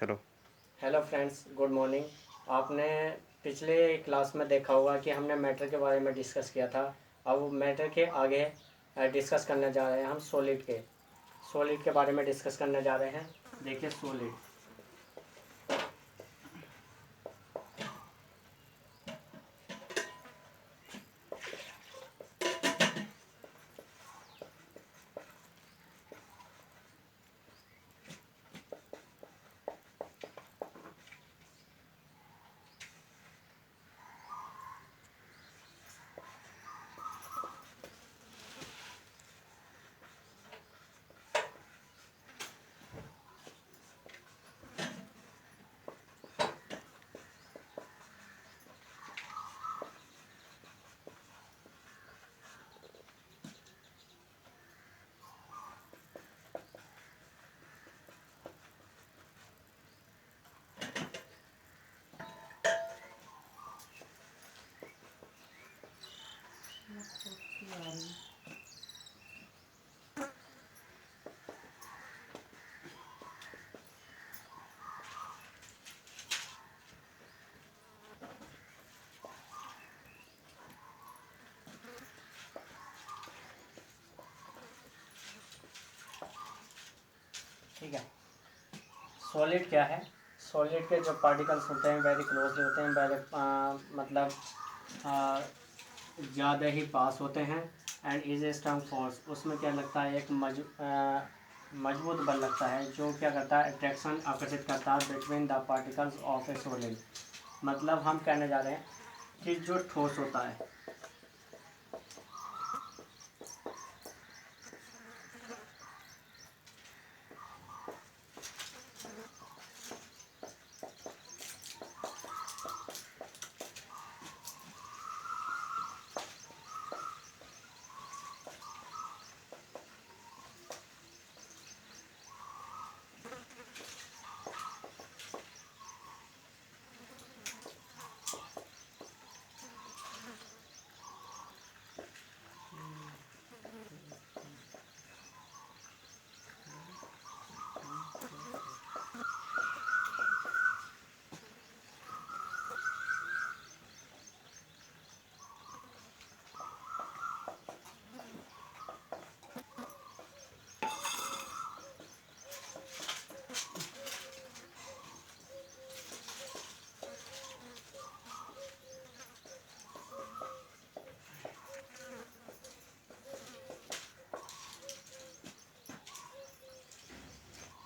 चलो। Hello friends, good morning. आपने पिछले क्लास में देखा होगा कि हमने मैटर के बारे में डिस्कस किया था। अब मैटर के आगे डिस्कस करने जा रहे हैं हम सॉलिड के बारे में डिस्कस करने जा रहे हैं। देखिए सॉलिड, ठीक है। सॉलिड क्या है? सॉलिड के जो पार्टिकल्स होते हैं वेरी क्लोजली होते हैं, मतलब ज़्यादा ही पास होते हैं। And is a strong force, उसमें क्या लगता है, एक मजबूत बल लगता है जो क्या करता है, अट्रैक्शन आकर्षित करता है between the particles of A solid. मतलब हम कहने जा रहे हैं कि जो ठोस होता है,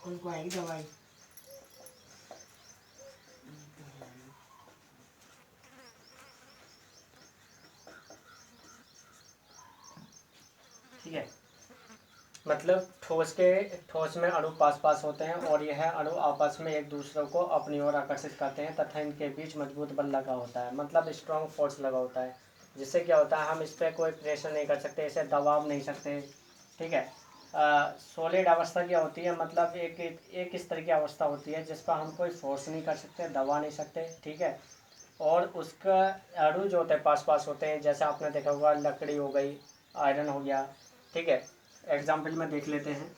उनको आएगी दवाई। ठीक है। मतलब ठोस में अणु पास पास होते हैं और यह अणु आपस में एक दूसरे को अपनी ओर आकर्षित करते हैं तथा इनके बीच मजबूत बल लगा होता है, मतलब स्ट्रॉन्ग फोर्स लगा होता है। जिससे क्या होता है, हम इस पर कोई प्रेशर नहीं कर सकते, इसे दबाव नहीं सकते। ठीक है। सॉलिड अवस्था क्या होती है, मतलब एक इस तरह की अवस्था होती है जिस पर हम कोई फोर्स नहीं कर सकते, दबा नहीं सकते। ठीक है। और उसका अणु जो होते हैं पास पास होते हैं, जैसे आपने देखा होगा लकड़ी हो गई, आयरन हो गया। ठीक है। एग्जाम्पल में देख लेते हैं।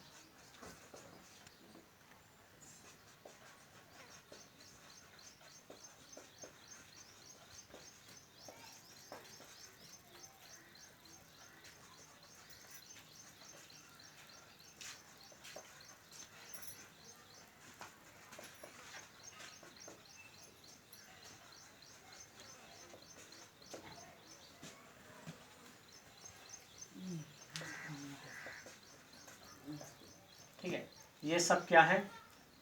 ठीक है। ये सब क्या है,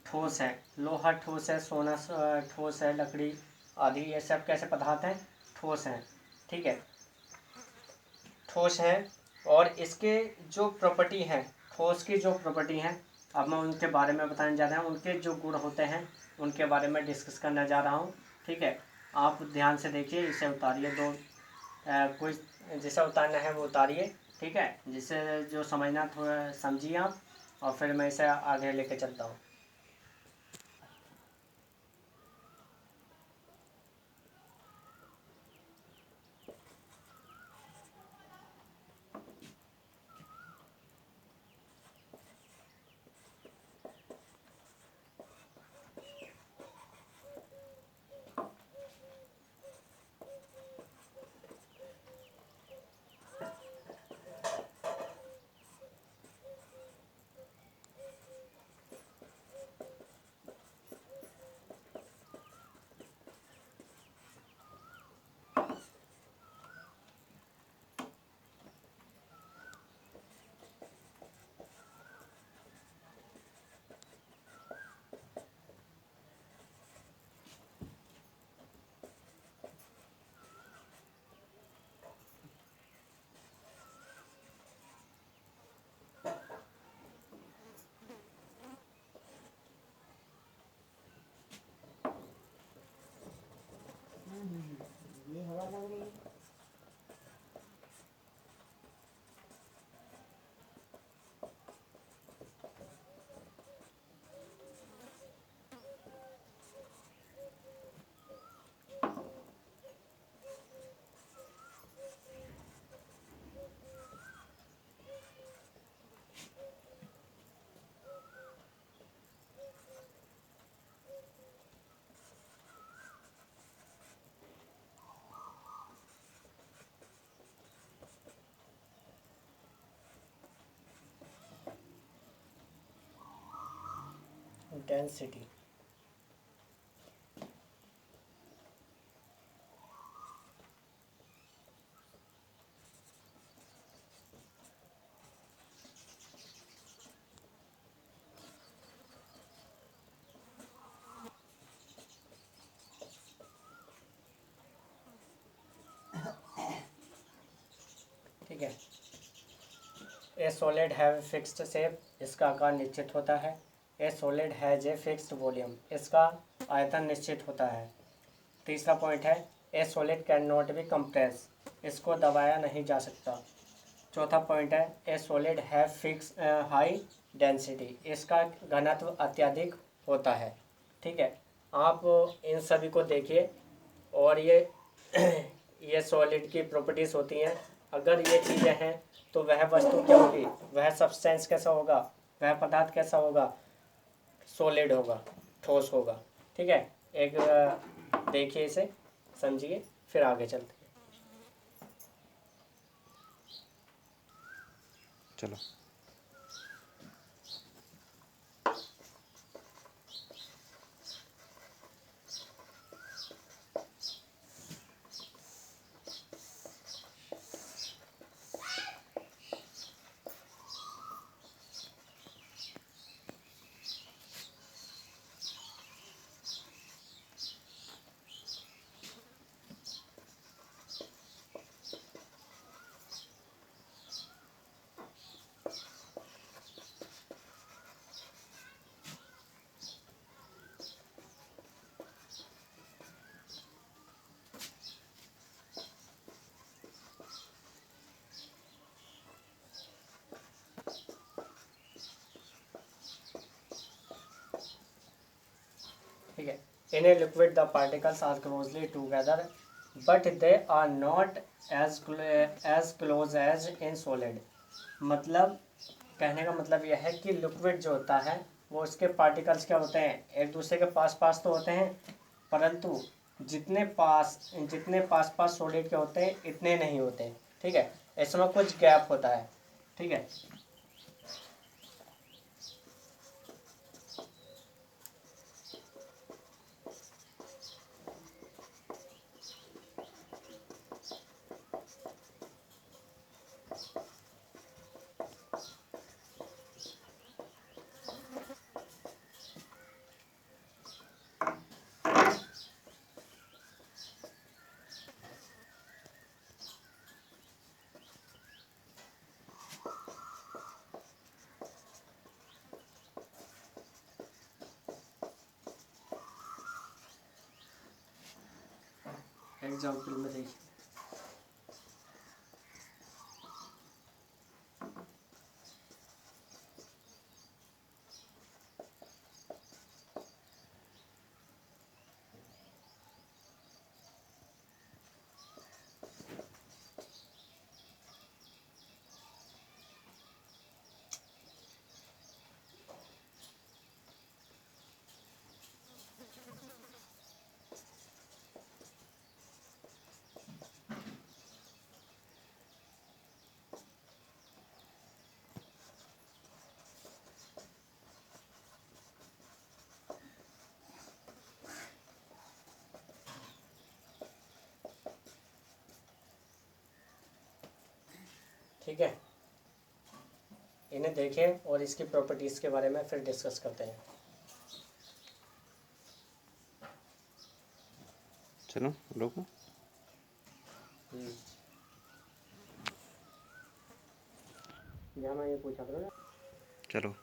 ठोस है। लोहा ठोस है, सोना ठोस है, लकड़ी आदि ये सब कैसे पदार्थ हैं, ठोस हैं। ठीक है, ठोस है। और इसके जो प्रॉपर्टी हैं, ठोस की जो प्रॉपर्टी हैं, अब मैं उनके बारे में बताने जा रहा हूँ। उनके जो गुण होते हैं उनके बारे में डिस्कस करने जा रहा हूँ। ठीक है। आप ध्यान से देखिए, इसे उतारिए, दो कोई जिसे उतारना है वो उतारिए। ठीक है, जिसे जो समझना थोड़ा समझिए आप, और फिर मैं इसे आगे लेके चलता हूँ। डेंसिटी। ठीक है। ए सॉलिड हैव फिक्स्ड शेप, इसका आकार निश्चित होता है। ए solid has a fixed volume, इसका आयतन निश्चित होता है। तीसरा पॉइंट है ए solid can not be compress, इसको दबाया नहीं जा सकता। चौथा पॉइंट है ए solid have fix high density, इसका घनत्व अत्यधिक होता है। ठीक है, आप इन सभी को देखिए और ये सॉलिड की प्रॉपर्टीज़ होती हैं। अगर ये चीज़ें हैं तो वह वस्तु क्या होगी, वह सब्सटेंस कैसा होगा, वह पदार्थ कैसा होगा, सॉलिड होगा, ठोस होगा। ठीक है, एक देखिए इसे, समझिए, फिर आगे चलते हैं। चलो। ठीक है, in a liquid the particles are closely together but they are not as close as in solid. मतलब कहने का मतलब यह है कि लिक्विड जो होता है वो उसके पार्टिकल्स क्या होते हैं, एक दूसरे के पास पास तो होते हैं, परंतु जितने पास पास सॉलिड के होते हैं इतने नहीं होते। ठीक है, इसमें कुछ गैप होता है। ठीक है, एग्जाम्पल में देखिए। ठीक है, इन्हें देखें और इसकी प्रॉपर्टीज़ के बारे में फिर डिस्कस करते हैं। चलो रोको। यहाँ मैं ये पूछा करूँ ना। चलो।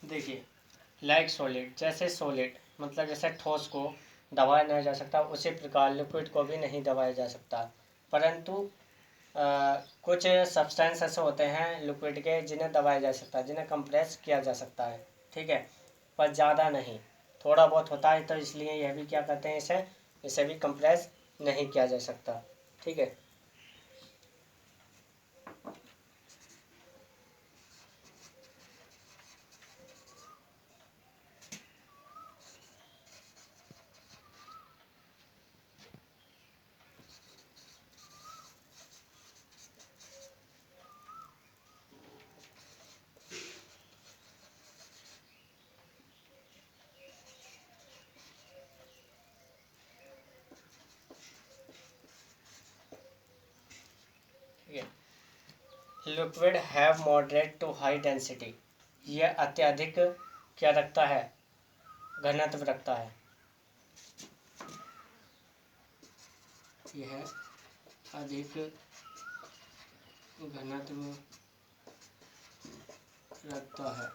देखिए, लाइक सॉलिड, जैसे सॉलिड मतलब जैसे ठोस को दबाया नहीं जा सकता, उसी प्रकार लिक्विड को भी नहीं दबाया जा सकता। परंतु कुछ सब्सटेंस ऐसे होते हैं लिक्विड के जिन्हें दबाया जा सकता है, जिन्हें कंप्रेस किया जा सकता है, ठीक है, पर ज़्यादा नहीं, थोड़ा बहुत होता है, तो इसलिए यह भी क्या कहते हैं, इसे भी कंप्रेस नहीं किया जा सकता, ठीक है। Liquid have moderate to high density, यह अत्यधिक क्या रखता है, घनत्व रखता है, यह अधिक घनत्व रखता है,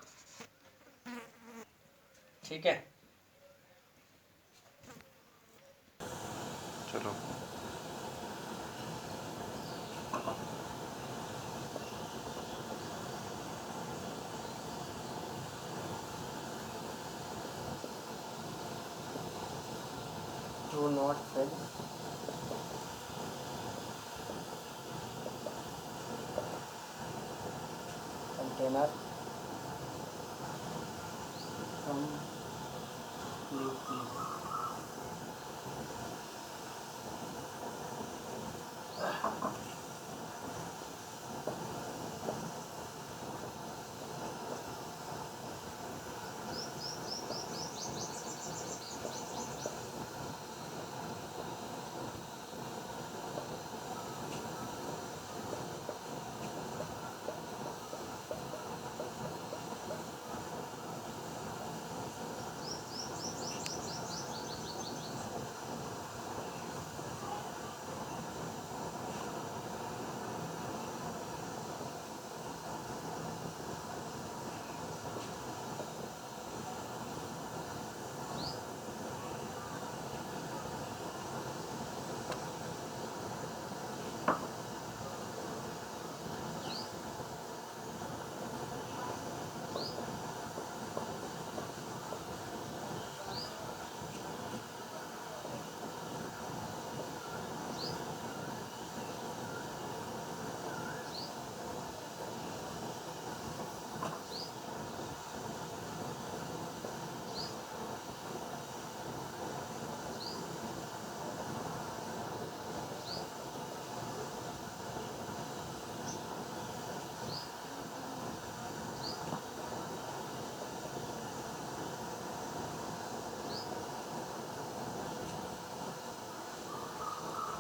ठीक है। चलो। Do not fill container completely.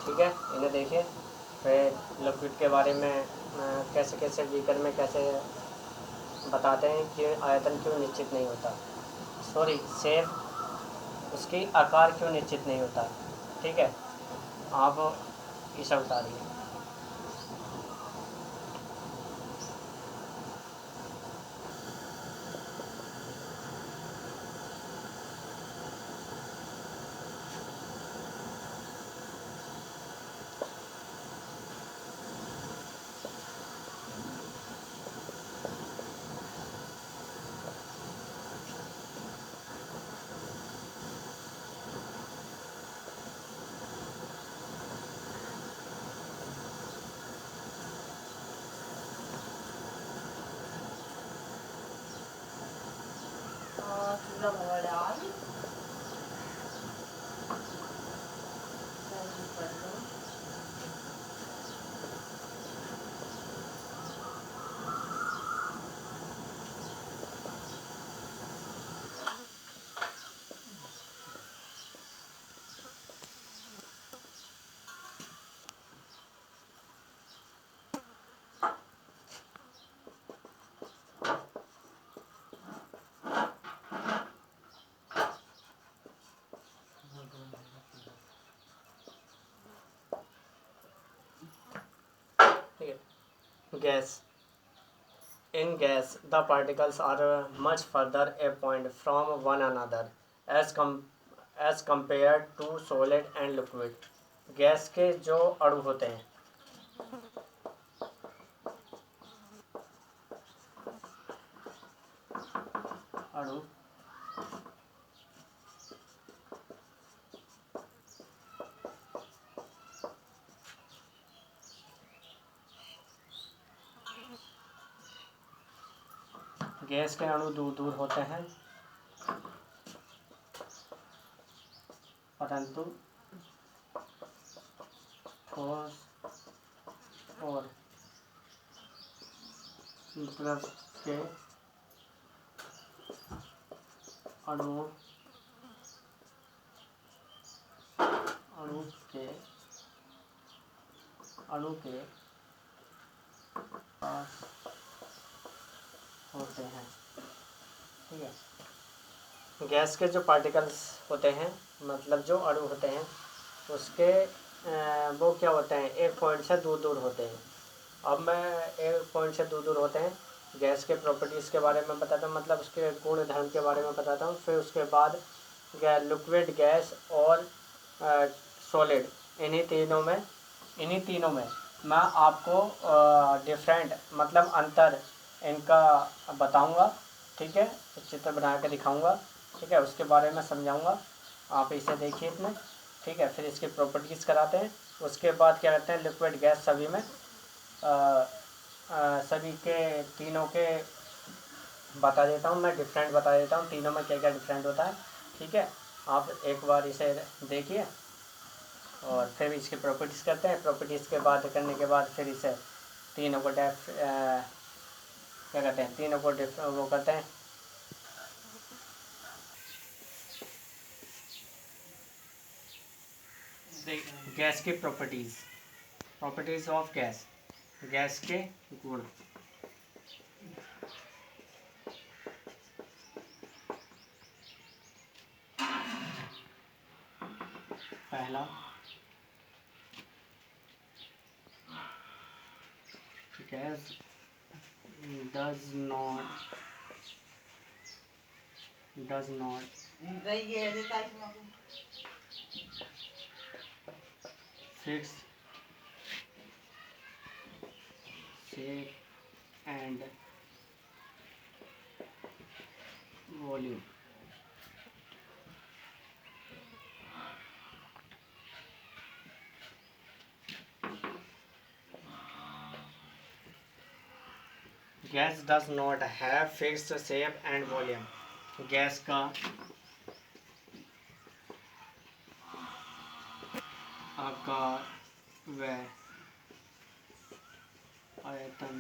ठीक है, इन्हें देखिए। फिर लिक्विड के बारे में कैसे कैसे बीकर में कैसे बताते हैं कि आयतन क्यों निश्चित नहीं होता, सॉरी शेप, उसकी आकार क्यों निश्चित नहीं होता, ठीक है। आप इसे उतारिए। चूल्हा भगवान आज ठीक है। Gas, In gas, the particles are much further apart from one another as compared to solid and liquid. Gas के जो अणु होते हैं अणु गैस के अणु दूर दूर होते हैं परंतु ठोस और द्रव के अणुओं अणु के पास होते हैं। ठीक है, गैस के जो पार्टिकल्स होते हैं मतलब जो अणु होते हैं उसके वो क्या होते हैं, एक पॉइंट से दूर दूर होते हैं। अब मैं एक पॉइंट से दूर दूर होते हैं गैस के प्रॉपर्टीज़ के बारे में बताता हूँ, मतलब उसके गुण धर्म के बारे में बताता हूँ। फिर उसके बाद लिक्विड, गैस और सॉलिड, इन्हीं तीनों में मैं आपको डिफरेंट मतलब अंतर इनका बताऊंगा। ठीक है, चित्र बना के दिखाऊंगा। ठीक है, उसके बारे में समझाऊंगा, आप इसे देखिए इसमें। ठीक है, फिर इसकी प्रॉपर्टीज़ कराते हैं। उसके बाद क्या करते हैं, लिक्विड गैस सभी में सभी के तीनों के बता देता हूँ मैं, डिफरेंट बता देता हूँ तीनों में क्या क्या डिफरेंट होता है। ठीक है, आप एक बार इसे देखिए और फिर इसकी प्रॉपर्टीज़ करते हैं। प्रॉपर्टीज़ के बाद करने के बाद फिर इसे तीनों को क्या कहते हैं, तीनों को वो करते हैं। गैस की प्रॉपर्टीज़ ऑफ गैस के गुण। पहला, gas does not fix shape and volume. Gas does not have fixed shape and volume. Gas का आकार व आयतन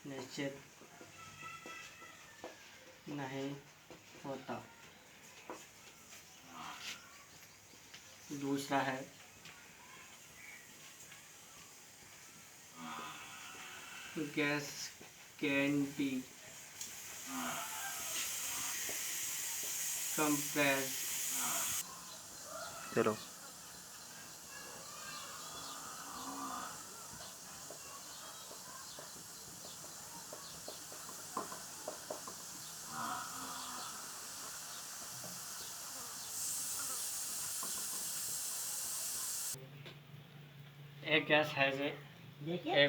निश्चित नहीं होता। दूसरा है, गैस कैन बी compressed चलो A gas has a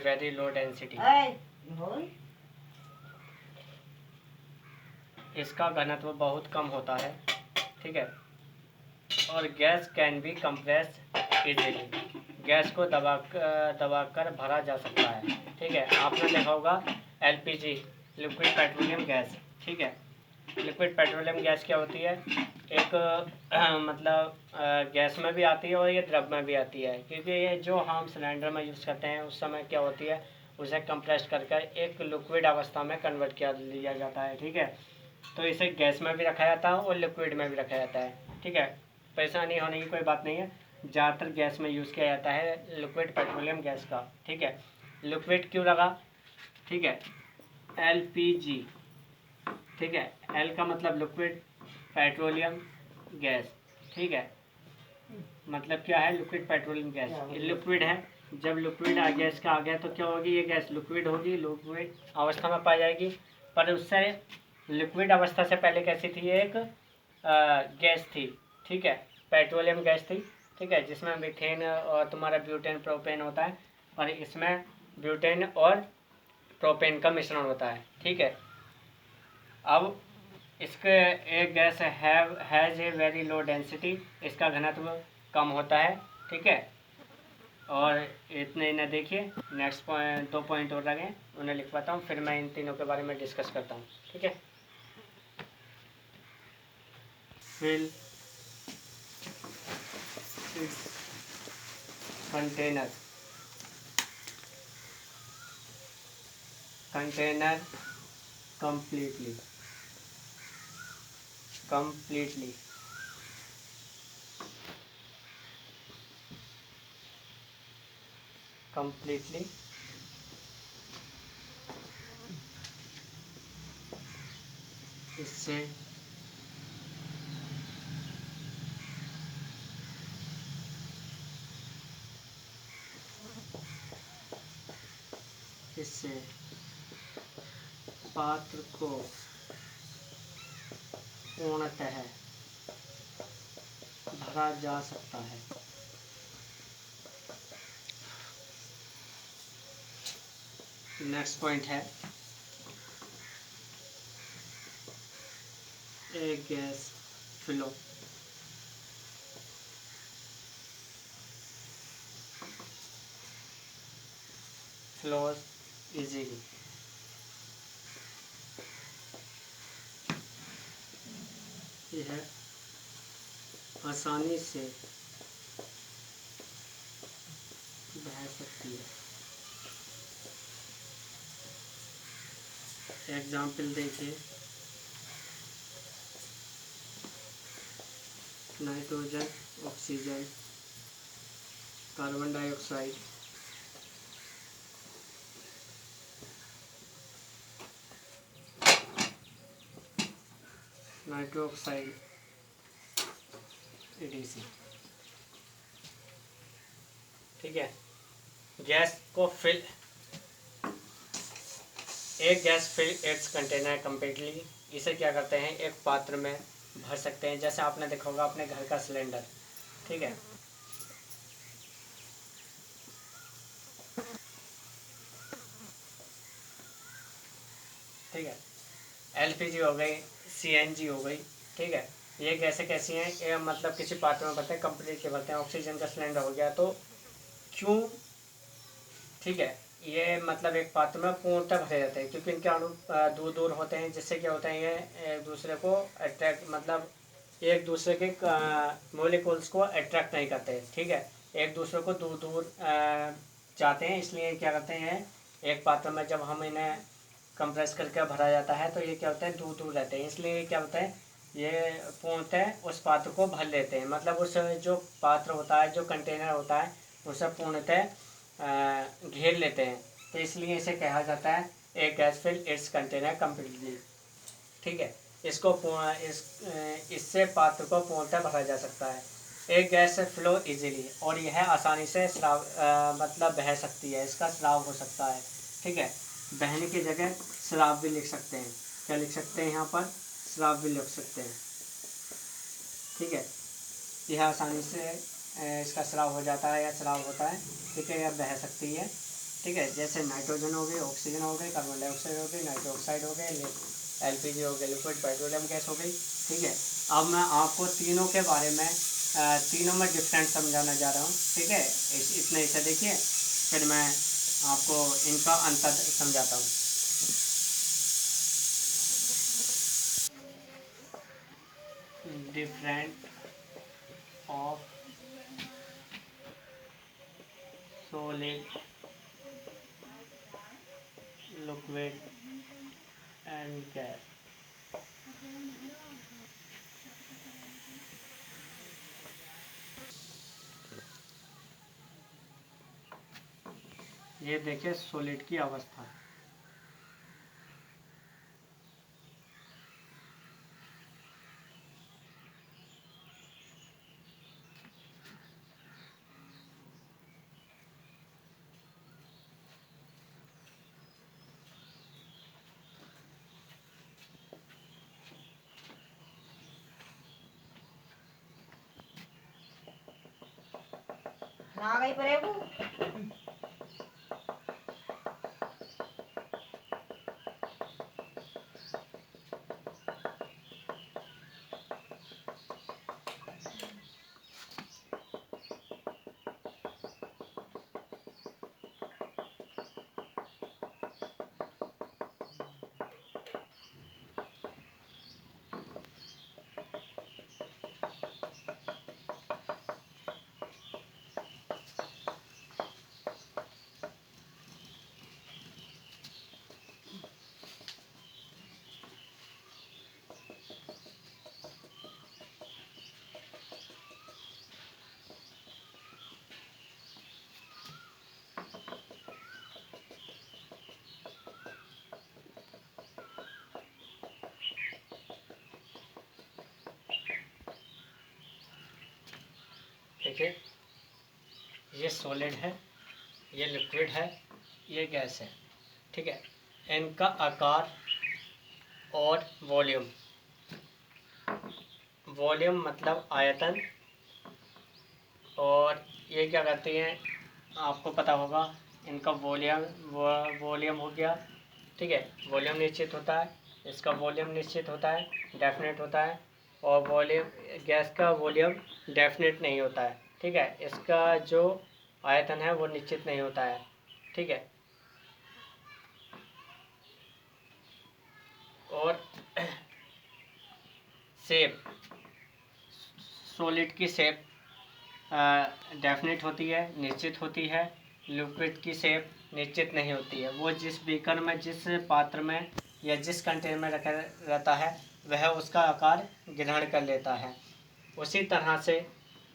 very low density. इसका घनत्व बहुत कम होता है। ठीक है, और gas can be compress easily, gas को दबाकर भरा जा सकता है। ठीक है, आपने देखा होगा LPG, लिक्विड पेट्रोलियम गैस। ठीक है, लिक्विड पेट्रोलियम गैस क्या होती है, एक मतलब गैस में भी आती है और ये द्रव में भी आती है, क्योंकि ये जो हम सिलेंडर में यूज़ करते हैं उस समय क्या होती है, उसे कंप्रेस करके एक लिक्विड अवस्था में कन्वर्ट किया लिया जाता है। ठीक है, तो इसे गैस में भी रखा जाता है और लिक्विड में भी रखा जाता है। ठीक है, परेशानी होने की कोई बात नहीं है, ज़्यादातर गैस में यूज़ किया जाता है लिक्विड पेट्रोलियम गैस का। ठीक है, लिक्विड क्यों लगा, ठीक है, LPG। ठीक है, L का मतलब लिक्विड, पेट्रोलियम गैस। ठीक है, मतलब क्या है, लिक्विड पेट्रोलियम गैस, ये लिक्विड है, जब लिक्विड आ गैस का आ गया तो क्या होगी, ये गैस लिक्विड होगी, लिक्विड अवस्था में पाई जाएगी। पर उससे लिक्विड अवस्था से पहले कैसी थी, एक गैस थी, ठीक है, पेट्रोलियम गैस थी, ठीक है, जिसमें मीथेन और तुम्हारा ब्यूटेन प्रोपेन होता है, और इसमें ब्यूटेन और प्रोपेन का मिश्रण होता है, ठीक है। अब इसके एक gas has a very low density, इसका घनत्व कम होता है, ठीक है। और इतने इन्हें देखिए, नेक्स्ट पॉइंट 2 पॉइंट और लगे, उन्हें लिख पाता हूँ, फिर मैं इन तीनों के बारे में डिस्कस करता हूँ, ठीक है। फिल कंटेनर completely इससे पात्र को पूर्णतः भरा जा सकता है। नेक्स्ट पॉइंट है, एक गैस फ्लोज इजीली, यह आसानी से बह सकती है। एग्जाम्पल देखिए, nitrogen, oxygen, carbon dioxide, nitro oxide, EDC, ठीक है। गैस को फिल, एक gas fill it's container completely, इसे क्या करते हैं, एक पात्र में भर सकते हैं। जैसे आपने देखा होगा अपने घर का सिलेंडर, ठीक है, ठीक है, LPG हो गई, CNG हो गई, ठीक है, ये गैसें कैसी हैं, ये मतलब किसी पात्र में भरते हैं, कंप्लीट के भरते हैं। ऑक्सीजन का सिलेंडर हो गया, तो क्यों, ठीक है, ये मतलब एक पात्र में पूर्णतः भरे जाते हैं, क्योंकि इनके अणु दूर दूर होते हैं, जिससे क्या होता है, ये एक दूसरे को अट्रैक्ट, मतलब एक दूसरे के मोलिकुल्स को अट्रैक्ट नहीं करते, ठीक है, एक दूसरे को दूर दूर जाते हैं। इसलिए क्या करते हैं, एक पात्र में जब हम इन्हें कंप्रेस करके भरा जाता है तो ये क्या होता है, दूर दूर रहते हैं, इसलिए क्या होता है, ये पूर्णतः उस पात्र को भर लेते हैं, मतलब उस जो पात्र होता है, जो कंटेनर होता है, उसे पूर्णतः घेर लेते हैं। तो इसलिए इसे कहा जाता है एक gas fill it's container completely, ठीक है। इससे पात्र को पूर्णतः भरा जा सकता है। एक गैस फ्लो इजीली, और यह आसानी से स्राव मतलब बह सकती है, इसका स्राव हो सकता है, ठीक है। बहने की जगह स्राव भी लिख सकते हैं, क्या लिख सकते हैं यहाँ पर, स्राव भी लिख सकते हैं, ठीक है। यह आसानी से इसका स्राव हो जाता है या स्राव होता है, ठीक है, यह बह सकती है, ठीक है। जैसे नाइट्रोजन हो गई, ऑक्सीजन हो गई, कार्बन डाइऑक्साइड हो गई, नाइट्रो ऑक्साइड हो गए, LPG हो गई, लिक्विड पेट्रोलियम गैस हो गई, ठीक है। अब मैं आपको तीनों के बारे में तीनों में डिफरेंट समझाना जा रहा हूँ, ठीक है। इतने इसे देखिए, फिर मैं आपको इनका अंतर समझाता हूँ। Different of solid, liquid and gas। ये देखिए सॉलिड की अवस्था, आ गई प्रेमू। देखिए, ये सॉलिड है, ये लिक्विड है, ये गैस है। ठीक है, इनका आकार और वॉल्यूम, वॉल्यूम मतलब आयतन, और ये क्या करती हैं आपको पता होगा, इनका वॉल्यूम हो गया। ठीक है, वॉल्यूम निश्चित होता है, इसका वॉल्यूम निश्चित होता है, डेफिनेट होता है, और वॉल्यूम गैस का वॉल्यूम डेफिनेट नहीं होता है। ठीक है, इसका जो आयतन है वो निश्चित नहीं होता है। ठीक है, और शेप, सॉलिड की शेप डेफिनेट होती है, निश्चित होती है। लिक्विड की शेप निश्चित नहीं होती है। वो जिस बीकर में, जिस पात्र में या जिस कंटेनर में रखा रहता है वह उसका आकार ग्रहण कर लेता है। उसी तरह से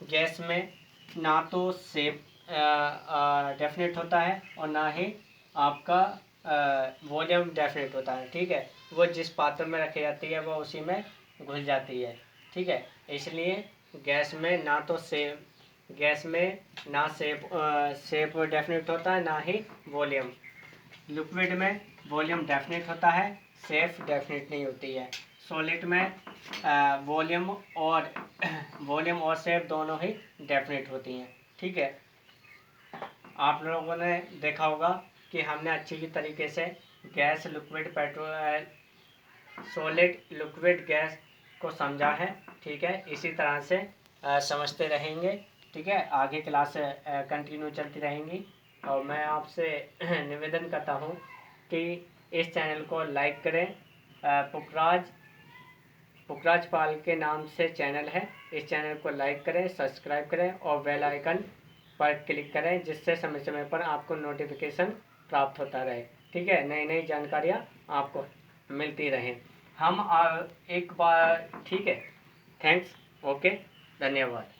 गैस में ना तो शेप डेफिनेट होता है और ना ही आपका वॉल्यूम डेफिनेट होता है। ठीक है, वो जिस पात्र में रखी जाती है वो उसी में घुल जाती है। ठीक है, इसलिए गैस में ना तो शेप, गैस में ना शेप डेफिनेट होता है, ना ही वॉल्यूम। लिक्विड में वॉल्यूम डेफिनेट होता है, शेप डेफिनेट नहीं होती है। सॉलिड में वॉल्यूम और वॉल्यूम और शेप दोनों ही डेफिनेट होती हैं। ठीक है, आप लोगों ने देखा होगा कि हमने अच्छी तरीके से gas, liquid, petrol, solid, liquid, gas को समझा है। ठीक है, इसी तरह से समझते रहेंगे। ठीक है, आगे क्लास कंटिन्यू चलती रहेंगी, और मैं आपसे निवेदन करता हूँ कि इस चैनल को लाइक करें। पुखराज पाल के नाम से चैनल है, इस चैनल को लाइक करें, सब्सक्राइब करें और बेल आइकन पर क्लिक करें, जिससे समय समय पर आपको नोटिफिकेशन प्राप्त होता रहे। ठीक है, नई नई जानकारियाँ आपको मिलती रहें। हम एक बार, ठीक है, थैंक्स, ओके, धन्यवाद।